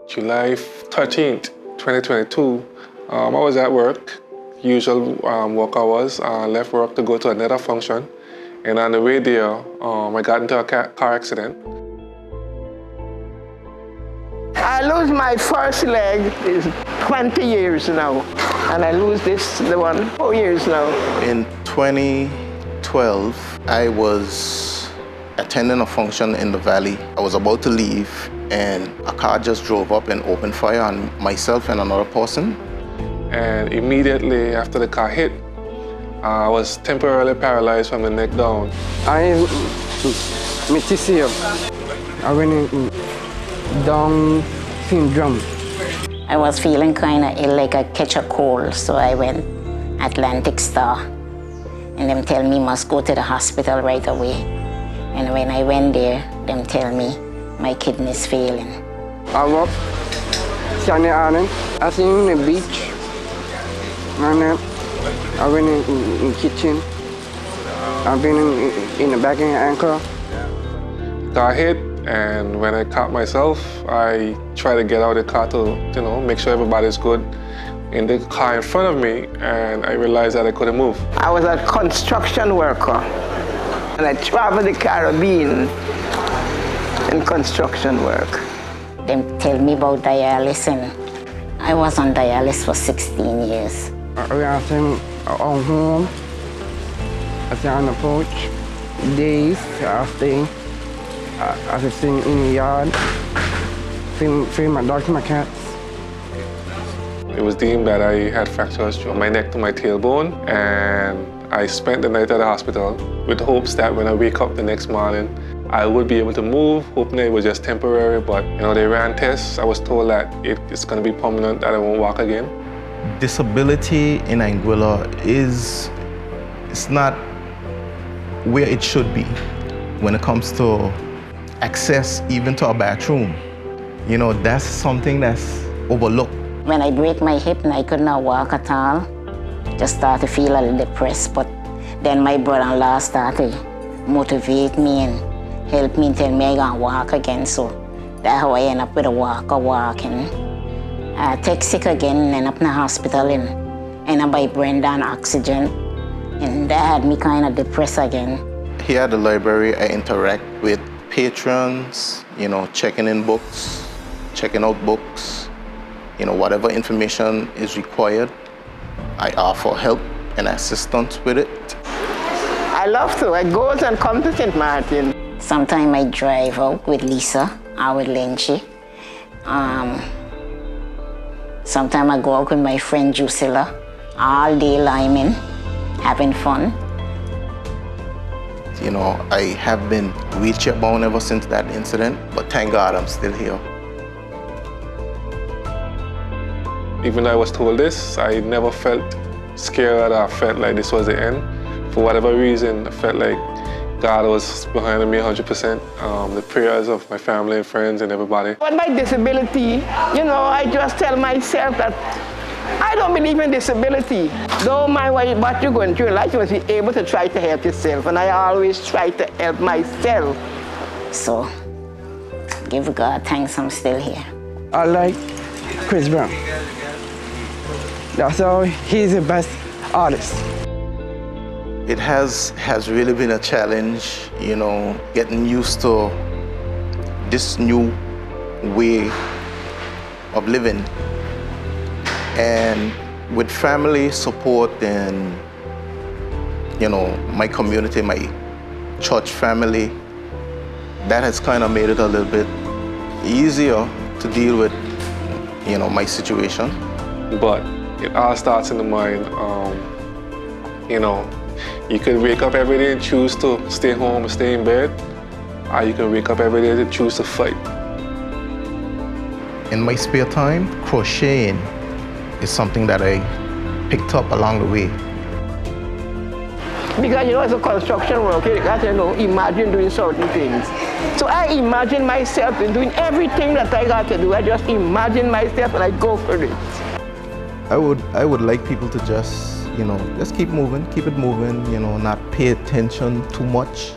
July 13th, 2022, I was at work, usual work hours, left work to go to another function, and on the way there, I got into a car accident. I lose my first leg is 20 years now, and I lose the one 4 years now. In 2012, I was attending a function in the valley. I was about to leave, and a car just drove up and opened fire on myself and another person. And immediately after the car hit, I was temporarily paralyzed from the neck down. I went in Down syndrome. I was feeling kind of ill, like I catch a cold, so I went Atlantic Star, and them tell me must go to the hospital right away. And when I went there, them tell me my kidneys failing. I walked Sunday Island. I seen on the beach, and then I went in the kitchen. I've been in the back of the ankle. Car hit, and when I caught myself, I tried to get out of the car to, make sure everybody's good in the car in front of me, and I realized that I couldn't move. I was a construction worker, and I traveled the Caribbean in construction work. They tell me about dialysis, and I was on dialysis for 16 years. I was on home. I was on the porch. Days I stay. I was sitting in the yard, feeding my dogs and my cats. It was deemed that I had fractures from my neck to my tailbone, and I spent the night at the hospital with hopes that when I wake up the next morning, I would be able to move, hoping it was just temporary, but they ran tests. I was told that it's going to be permanent, that I won't walk again. Disability in Anguilla it's not where it should be when it comes to access even to a bathroom. That's something that's overlooked. When I break my hip and I could not walk at all, just started to feel a little depressed, but then my brother-in-law started to motivate me and help me and tell me I can walk again, so that's how I end up with a walker walking. I take sick again and end up in the hospital and end up by brain down oxygen, and that had me kind of depressed again. Here at the library, I interact with patrons, checking in books, checking out books, whatever information is required. I offer help and assistance with it. I love to. I go and come to St. Martin. Sometimes I drive out with Lisa or with Lynchy. Sometimes I go out with my friend Drusilla, all day liming, having fun. I have been wheelchair bound ever since that incident, but thank God I'm still here. Even though I was told this, I never felt scared or felt like this was the end. For whatever reason, I felt like God was behind me 100%. The prayers of my family and friends and everybody. With my disability, I just tell myself that I don't believe in disability. Don't mind what you're going through in life, you must be able to try to help yourself. And I always try to help myself. So, give God thanks I'm still here. I like Chris Brown. That's all. He's the best artist. It has really been a challenge, getting used to this new way of living. And with family support and, my community, my church family, that has kind of made it a little bit easier to deal with, my situation. But it all starts in the mind. You could wake up every day and choose to stay home and stay in bed, or you can wake up every day to choose to fight. In my spare time, crocheting is something that I picked up along the way. Because as a construction worker, you got to imagine doing certain things. So I imagine myself in doing everything that I got to do. I just imagine myself and I go for it. I would like people to just, just keep moving, keep it moving, not pay attention too much.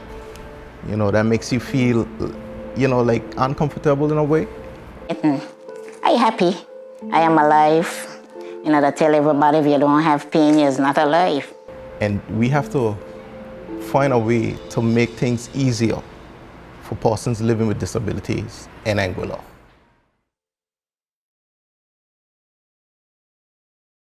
That makes you feel, like uncomfortable in a way. I'm happy. I am alive. To tell everybody if you don't have pain, you're not alive. And we have to find a way to make things easier for persons living with disabilities in Anguilla.